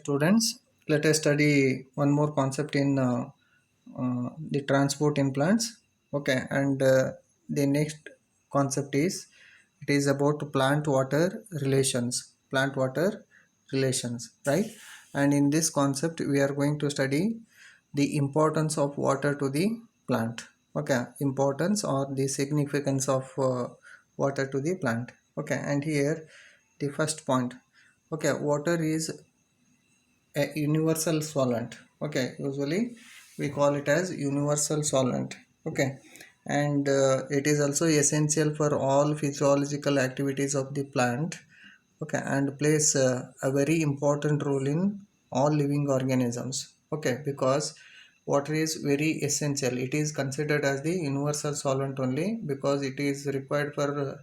students, let us study one more concept in the transport in plants. Okay, and the next concept is it is about plant water relations. Plant water relations, right? And in this concept, we are going to study the importance of water to the plant. Okay, importance or the significance of water to the plant. Okay, and here the first point. Okay, water is a universal solvent. Okay, usually we call it as universal solvent. Okay, and it is also essential for all physiological activities of the plant. Okay, and plays a very important role in all living organisms. Okay, because water is very essential. It is considered as the universal solvent only because it is required for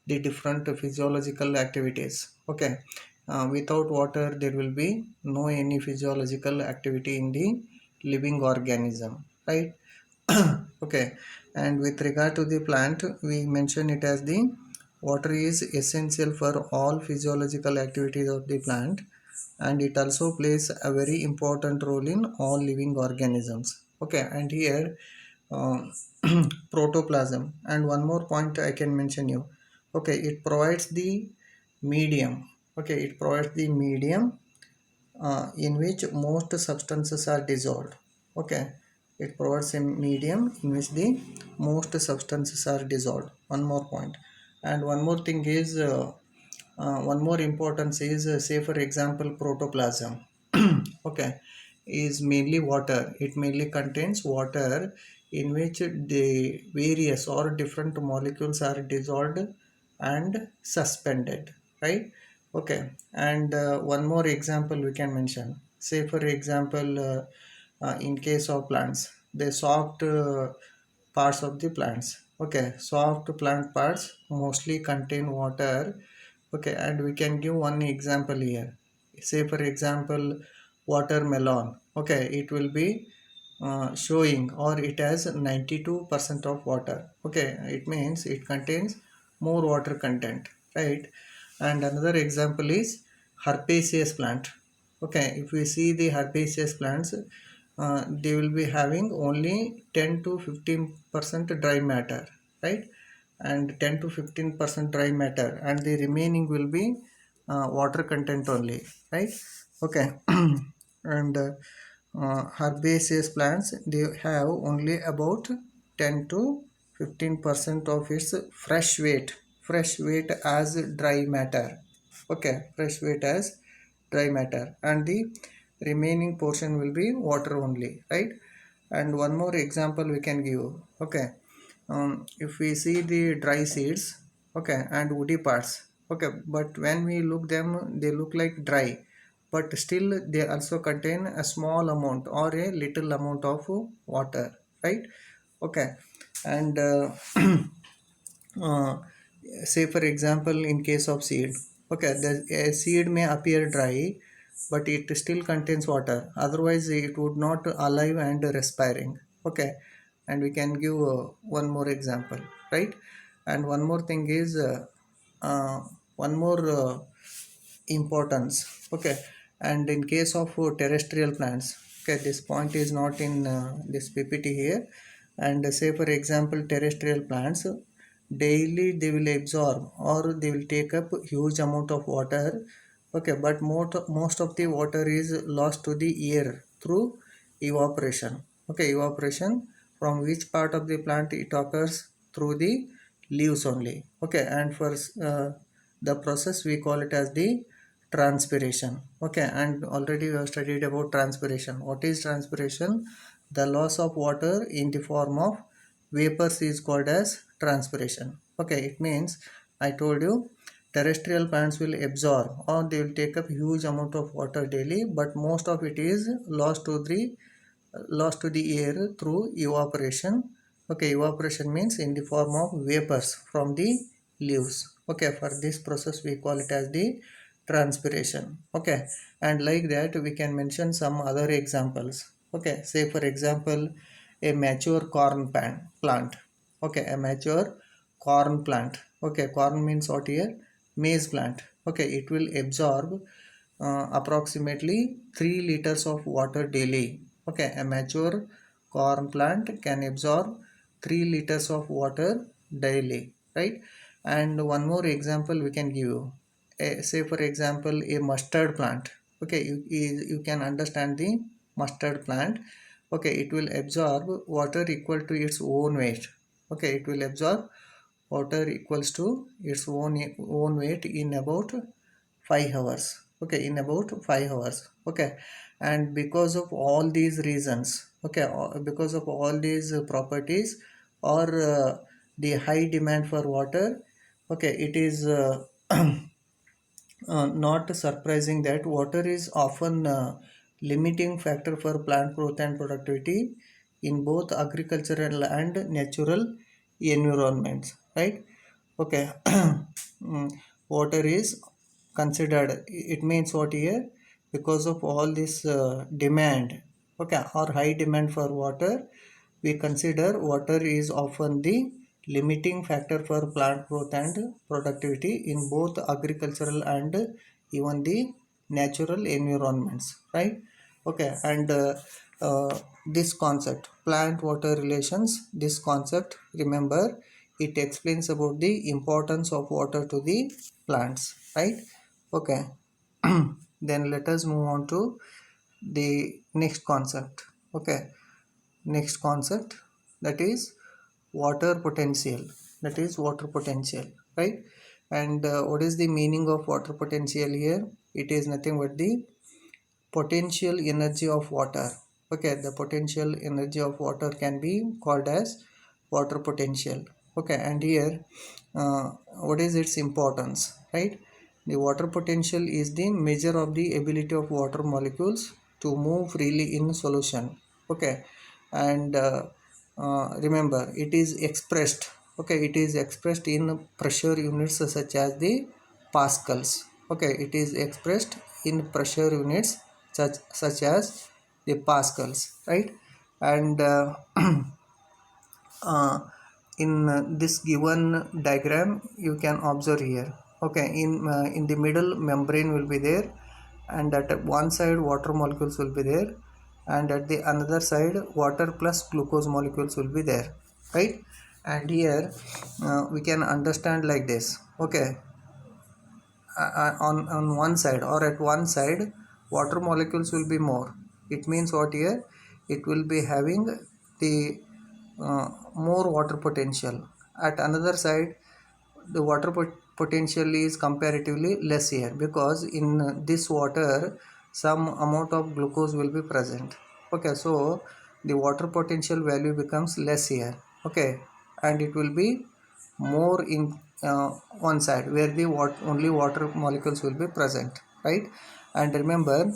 the different physiological activities. Okay, without water there will be no any physiological activity in the living organism, right? Okay, and with regard to the plant, we mention it as the water is essential for all physiological activities of the plant, and it also plays a very important role in all living organisms. Okay, and here uh, protoplasm, and one more point I can mention you. Okay, it provides the medium. Okay, it provides the medium in which most substances are dissolved. Okay, it provides a medium in which the most substances are dissolved. One more point, and one more thing is one more importance is say for example protoplasm. Okay, is mainly water. It mainly contains water in which the various or different molecules are dissolved and suspended, right? Okay, and one more example we can mention. Say for example in case of plants, the soft parts of the plants. Okay, soft plant parts mostly contain water. Okay, and we can give one example here. Say for example watermelon. Okay, it will be showing or it has 92% of water. Okay, it means it contains more water content, right? And another example is herbaceous plant. Okay, if we see the herbaceous plants, they will be having only 10 to 15% dry matter, right? And 10 to 15% dry matter, and the remaining will be water content only, right? Okay, and herbaceous plants, they have only about 10 to 15% of its fresh weight as dry matter. Okay, fresh weight as dry matter, and the remaining portion will be water only, right? And one more example we can give. Okay, if we see the dry seeds, okay, and woody parts. Okay, but when we look them, they look like dry, but still they also contain a small amount or a little amount of water, right? Okay, and uh, say for example in case of seed. Okay, the a seed may appear dry, but it still contains water, otherwise it would not alive and respiring. Okay, and we can give one more example, right? And one more thing is uh, one more importance. Okay, and in case of terrestrial plants, okay, this point is not in this ppt here. And say for example terrestrial plants, daily they will absorb or they will take up huge amount of water. Okay, but most of the water is lost to the air through evaporation. Okay, evaporation from which part of the plant it occurs? Through the leaves only. Okay, and for the process we call it as the transpiration. Okay, and already we have studied about transpiration. What is transpiration? The loss of water in the form of vapors is called as transpiration. Okay, it means I told you terrestrial plants will absorb or they will take up huge amount of water daily, but most of it is lost to the air through evaporation. Okay, evaporation means in the form of vapors from the leaves. Okay, for this process we call it as the transpiration. Okay, and like that we can mention some other examples. Okay, say for example a mature plant. Okay, a mature corn plant. Okay, corn means what here? Maize plant. Okay, it will absorb approximately 3 liters of water daily. Okay, a mature corn plant can absorb 3 liters of water daily, right? And one more example we can give you. Say for example a mustard plant. Okay, you can understand the mustard plant. Okay, it will absorb water equal to its own weight. Okay, it will absorb water equals to its own weight in about 5 hours. Okay, in about 5 hours. Okay, and because of all these reasons, okay, because of all these properties, or the high demand for water, okay, it is not surprising that water is often limiting factor for plant growth and productivity in both agricultural and natural environments, right? Okay. Water is considered, it means what here, because of all this demand, okay, or high demand for water, we consider water is often the limiting factor for plant growth and productivity in both agricultural and even the natural environments, right? Okay, and this concept plant water relations, this concept, remember, it explains about the importance of water to the plants, right? Okay. Then let us move on to the next concept. Okay, next concept, that is water potential. That is water potential, right? And what is the meaning of water potential here? It is nothing but the potential energy of water. Okay, the potential energy of water can be called as water potential. Okay, and here what is its importance, right? The water potential is the measure of the ability of water molecules to move freely in solution. Okay, and remember, it is expressed, okay, it is expressed in pressure units such as the pascals. Okay, it is expressed in pressure units such as the pascals, right? And uh, in this given diagram you can observe here. Okay, in the middle membrane will be there, and at one side water molecules will be there, and at the another side water plus glucose molecules will be there, right? And here we can understand like this. Okay, on one side or at one side water molecules will be more. It means what here, it will be having the more water potential. At another side the water potential is comparatively less here, because in this water some amount of glucose will be present. Okay, so the water potential value becomes less here. Okay, and it will be more in one side where the only water molecules will be present, right? And remember,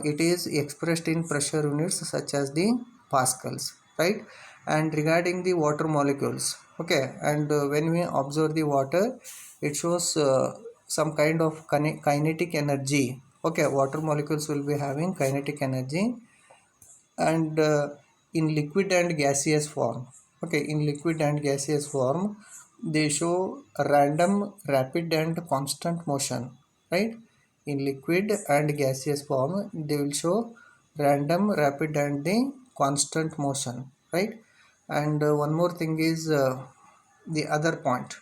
it is expressed in pressure units such as the pascals, right? And regarding the water molecules, okay, and when we observe the water, it shows some kind of kinetic energy. Okay, water molecules will be having kinetic energy, and in liquid and gaseous form. Okay, in liquid and gaseous form they show random, rapid and constant motion, right? In liquid and gaseous form they will show random, rapid and the constant motion, right? And one more thing is the other point.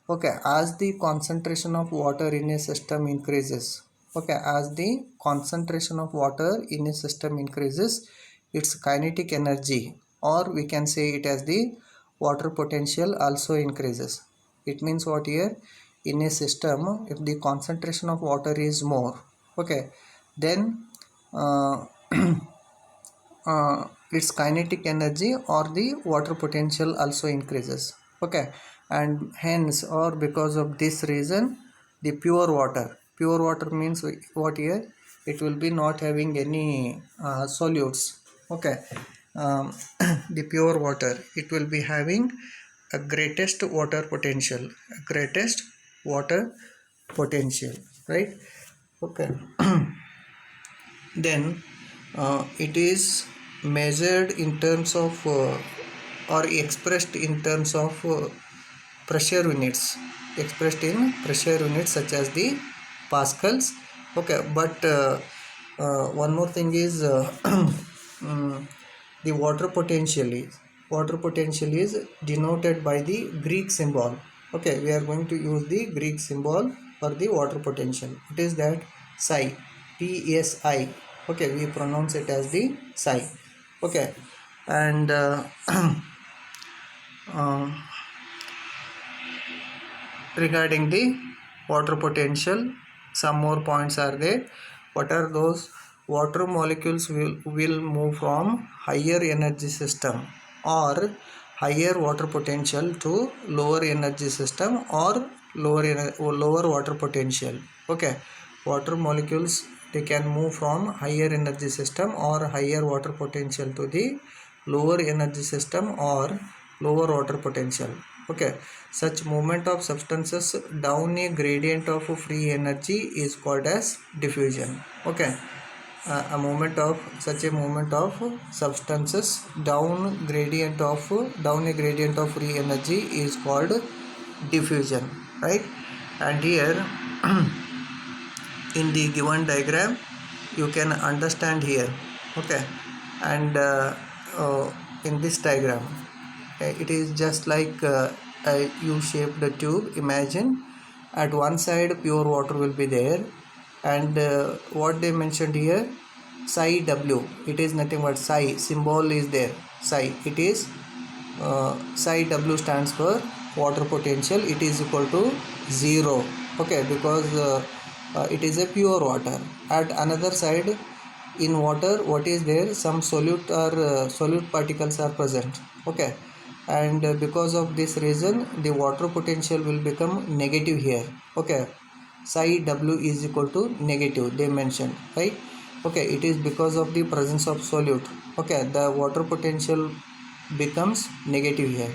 Okay, as the concentration of water in a system increases, okay, as the concentration of water in a system increases, its kinetic energy, or we can say it as the water potential, also increases. It means what here, in a system if the concentration of water is more, okay, then uh, its kinetic energy or the water potential also increases. Okay, and hence or because of this reason, the pure water means what here, it will be not having any solutes. Okay, um, the pure water, it will be having a greatest water potential, greatest water potential, right? Okay. Then it is measured in terms of or expressed in terms of pressure units, expressed in pressure units such as the pascals, Okay, but one more thing is mm, the water potential is denoted by the Greek symbol. Okay, we are going to use the Greek symbol for the water potential. It is that psi, psi. Okay, we pronounce it as the psi. Okay, and uh, regarding the water potential, some more points are there. What are those? Water molecules will move from higher energy system or higher water potential to lower energy system or lower water potential. Okay, water molecules, they can move from higher energy system or higher water potential to the lower energy system or lower water potential. Okay, such movement of substances down a gradient of free energy is called as diffusion. Okay, a movement of such a movement of substances down a gradient of free energy is called diffusion, right? And here in the given diagram you can understand here. Okay, and in this diagram it is just like a U-shaped tube. Imagine at one side pure water will be there, and what they mentioned here, psi w, it is nothing but psi symbol is there. Psi, it is psi w stands for water potential, it is equal to 0. Okay, because it is a pure water. At another side, in water, what is there, some solute or solute particles are present. Okay, and because of this reason the water potential will become negative here. Okay, psi w is equal to negative, they mentioned, right? Okay, it is because of the presence of solute. Okay, the water potential becomes negative here.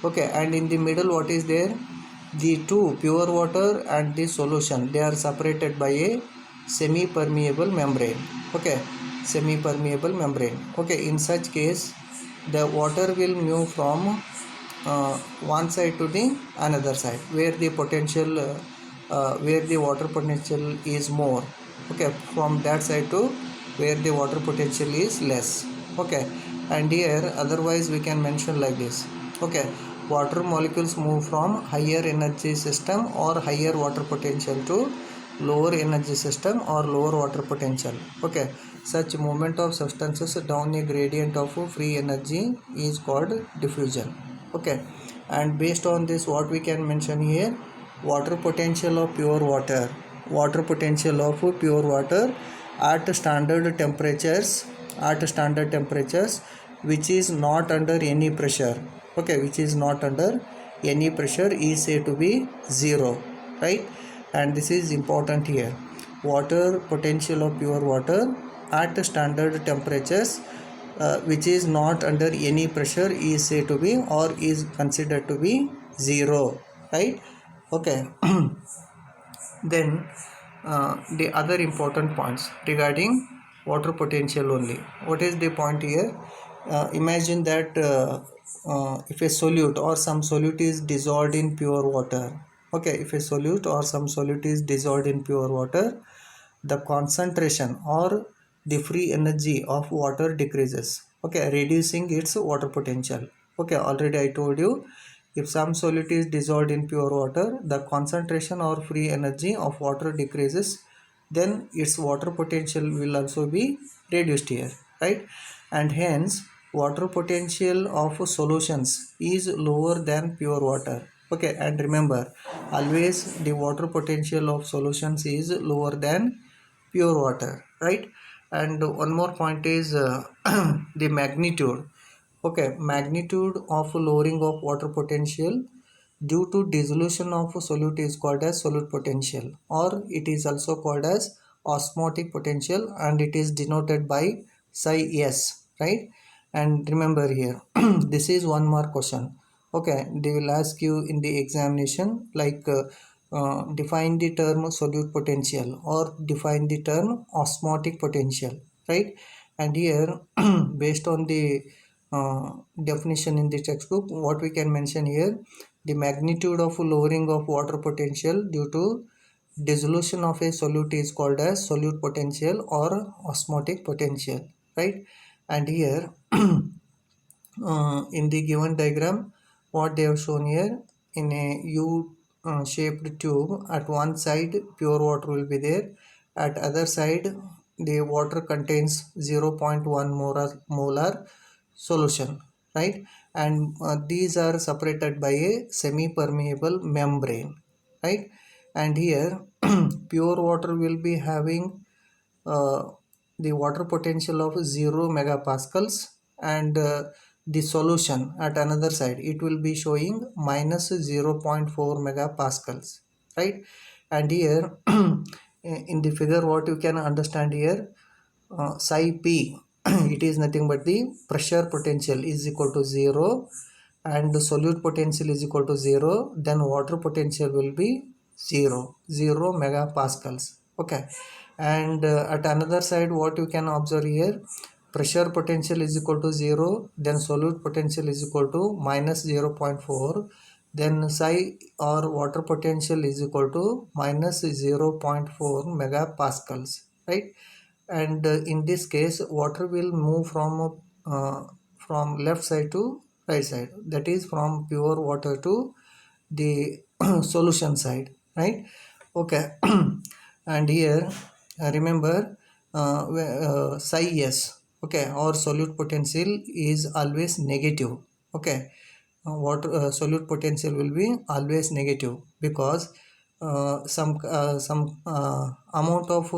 Okay, and in the middle what is there, the two pure water and the solution, they are separated by a semi permeable membrane. Okay, semi permeable membrane. Okay, in such case the water will move from one side to the another side where the potential where the water potential is more. Okay, from that side to where the water potential is less. Okay, and here otherwise we can mention like this. Okay, water molecules move from higher energy system or higher water potential to lower energy system or lower water potential. Okay, such movement of substances down a gradient of free energy is called diffusion. Okay, and based on this what we can mention here, water potential of pure water, water potential of pure water at standard temperatures which is not under any pressure. Okay, which is not under any pressure is said to be 0, right? And this is important here. Water potential of pure water at standard temperatures which is not under any pressure is said to be or is considered to be 0, right? Okay. Then the other important points regarding water potential only. What is the point here? Imagine that if a solute or some solute is dissolved in pure water. Okay, if a solute or some solute is dissolved in pure water, the concentration or the free energy of water decreases. Okay, reducing its water potential. Okay, already I told you, if some solute is dissolved in pure water, the concentration or free energy of water decreases, then its water potential will also be reduced here, right? And hence water potential of solutions is lower than pure water. Okay, and remember, always the water potential of solutions is lower than pure water, right? And one more point is the magnitude. Okay, magnitude of lowering of water potential due to dissolution of solute is called as solute potential, or it is also called as osmotic potential, and it is denoted by psi s, right? And remember here, this is one more question. Okay, they will ask you in the examination like define the term solute potential or define the term osmotic potential, right? And here based on the definition in the textbook, what we can mention here, the magnitude of lowering of water potential due to dissolution of a solute is called as solute potential or osmotic potential, right? And here in the given diagram, what they have shown here, in a U shaped tube, at one side pure water will be there, at other side the water contains 0.1 molar solution, right? And these are separated by a semi permeable membrane, right? And here pure water will be having uh, the water potential of 0 megapascals, and the solution at another side it will be showing minus 0.4 megapascals, right? And here in the figure what you can understand here, psi p it is nothing but the pressure potential is equal to 0 and the solute potential is equal to 0, then water potential will be 0 megapascals, okay? And at another side what you can observe here, pressure potential is equal to 0, then solute potential is equal to minus 0.4, then psi or water potential is equal to minus 0.4 megapascals, right? And in this case water will move from left side to right side, that is from pure water to the solution side, right? Okay. And here remember psi s, okay, or solute potential is always negative, okay? Water solute potential will be always negative because some amount of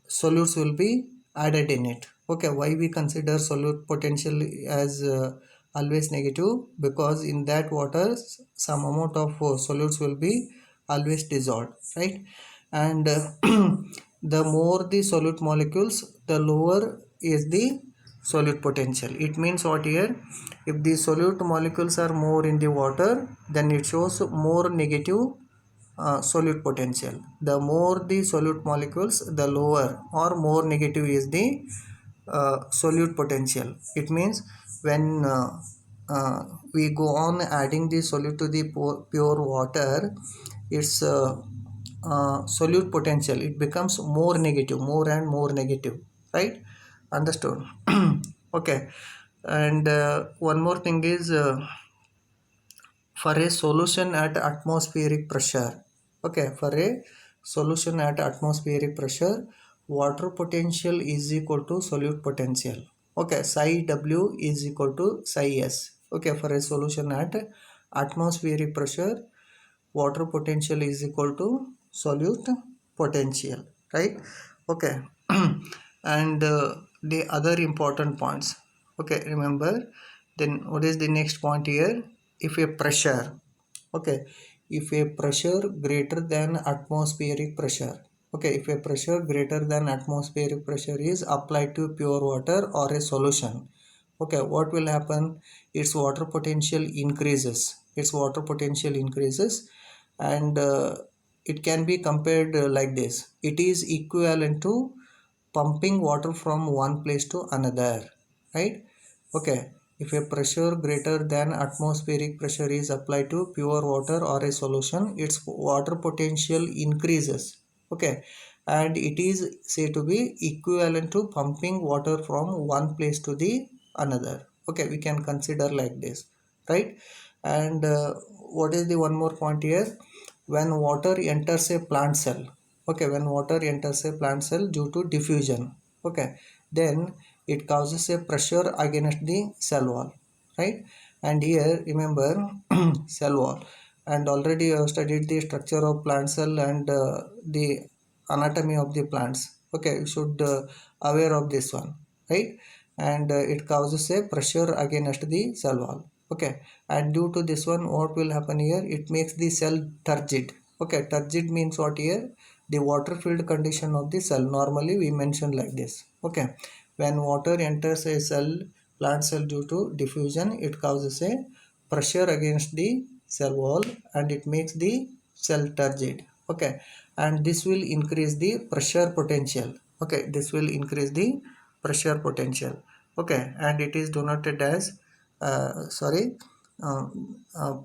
solutes will be added in it, okay? Why we consider solute potential as always negative? Because in that water some amount of solutes will be always dissolved, right? And the more the solute molecules, the lower is the solute potential. It means what here, if the solute molecules are more in the water, then it shows more negative solute potential. The more the solute molecules, the lower or more negative is the solute potential. It means when we go on adding the solute to the pure water, its solute potential it becomes more negative, more and more negative, right? Understood? Okay. And one more thing is, for a solution at atmospheric pressure, okay, for a solution at atmospheric pressure, water potential is equal to solute potential, okay? Psi w is equal to psi s, okay? For a solution at atmospheric pressure, water potential is equal to solute potential, right? Okay. And the other important points, okay, remember. Then what is the next point here? If a pressure, okay, if a pressure greater than atmospheric pressure, okay, if a pressure greater than atmospheric pressure is applied to pure water or a solution, okay, what will happen? Its water potential increases, its water potential increases. And it can be compared like this: it is equivalent to pumping water from one place to another, right? Okay. If a pressure greater than atmospheric pressure is applied to pure water or a solution, its water potential increases, okay? And it is said to be equivalent to pumping water from one place to the another, okay? We can consider like this, right? And what is the one more point here? When water enters a plant cell, okay, when water enters a plant cell due to diffusion, okay, then it causes a pressure against the cell wall, right? And here remember cell wall, and already you have studied the structure of plant cell and the anatomy of the plants, okay? You should aware of this one, right? And it causes a pressure against the cell wall, okay? And due to this one, what will happen here? It makes the cell turgid, okay? Turgid means what here? The water filled condition of the cell. Normally we mention like this, okay? When water enters a cell, plant cell, due to diffusion, it causes a pressure against the cell wall and it makes the cell turgid, okay? And this will increase the pressure potential, okay? This will increase the pressure potential, okay? And it is denoted as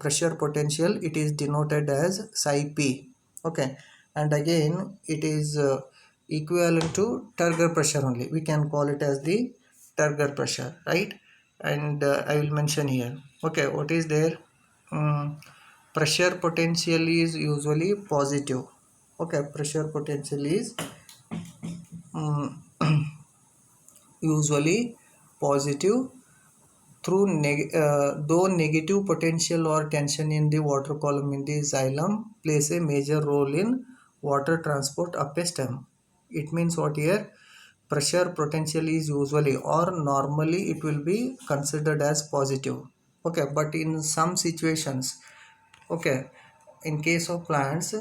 pressure potential, it is denoted as psi p, Okay, and again it is equivalent to turgor pressure only. We can call it as the turgor pressure, right? And I will mention here. Okay, what is there? um, Pressure potential is usually positive. Okay, pressure potential is um, usually positive through though negative potential or tension in the water column in the xylem plays a major role in water transport up a stem. It means what here? Pressure potential is usually or normally it will be considered as positive. Okay, but in some situations, okay, in case of plants,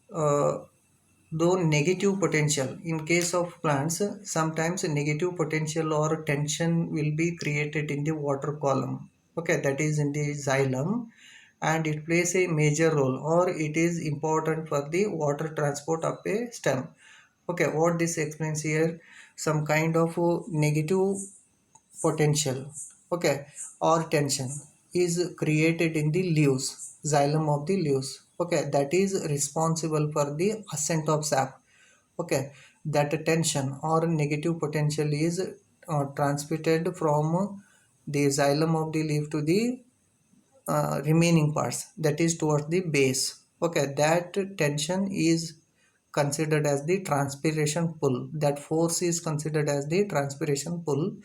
though negative potential, in case of plants, sometimes a negative potential or tension will be created in the water column. Okay, that is in the xylem, and it plays a major role or it is important for the water transport up a stem. Okay, what this explains here? Some kind of negative potential, okay, or tension is created in the leaves, xylem of the leaves. Okay, that is responsible for the ascent of sap. Okay, that tension or negative potential is transmitted from the xylem of the leaf to the remaining parts, that is towards the base. Okay, that tension is considered as the transpiration pull. That force is considered as the transpiration pull,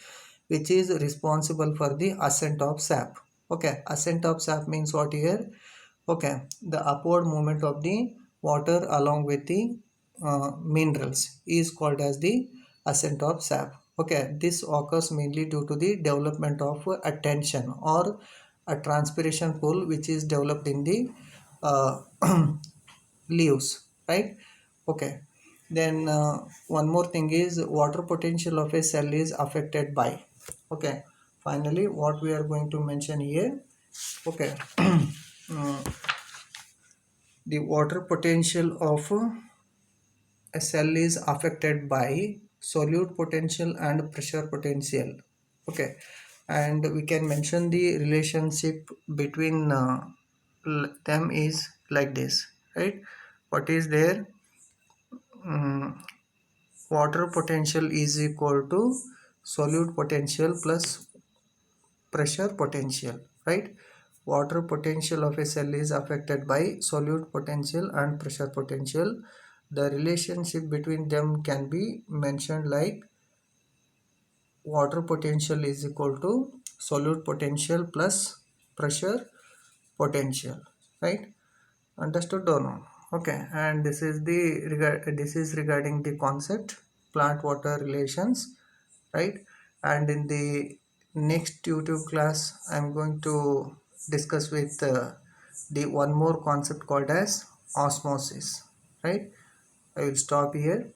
which is responsible for the ascent of sap. Okay, ascent of sap means what here? Okay, the upward movement of the water along with the minerals is called as the ascent of sap. Okay, this occurs mainly due to the development of a tension or a transpiration pool which is developed in the uh, leaves, right? Okay, then one more thing is water potential of a cell is affected by. Okay, finally what we are going to mention here. Okay, uh, the water potential of a cell is affected by solute potential and pressure potential. Okay, and we can mention the relationship between them is like this, right? What is there? um, Water potential is equal to solute potential plus pressure potential, right? Water potential of a cell is affected by solute potential and pressure potential. The relationship between them can be mentioned like water potential is equal to solute potential plus pressure potential, right? Understood or no? Okay, and this is the this is regarding the concept plant water relations, right? And in the next YouTube class I'm going to discuss with the one more concept called as osmosis, right? I will stop here.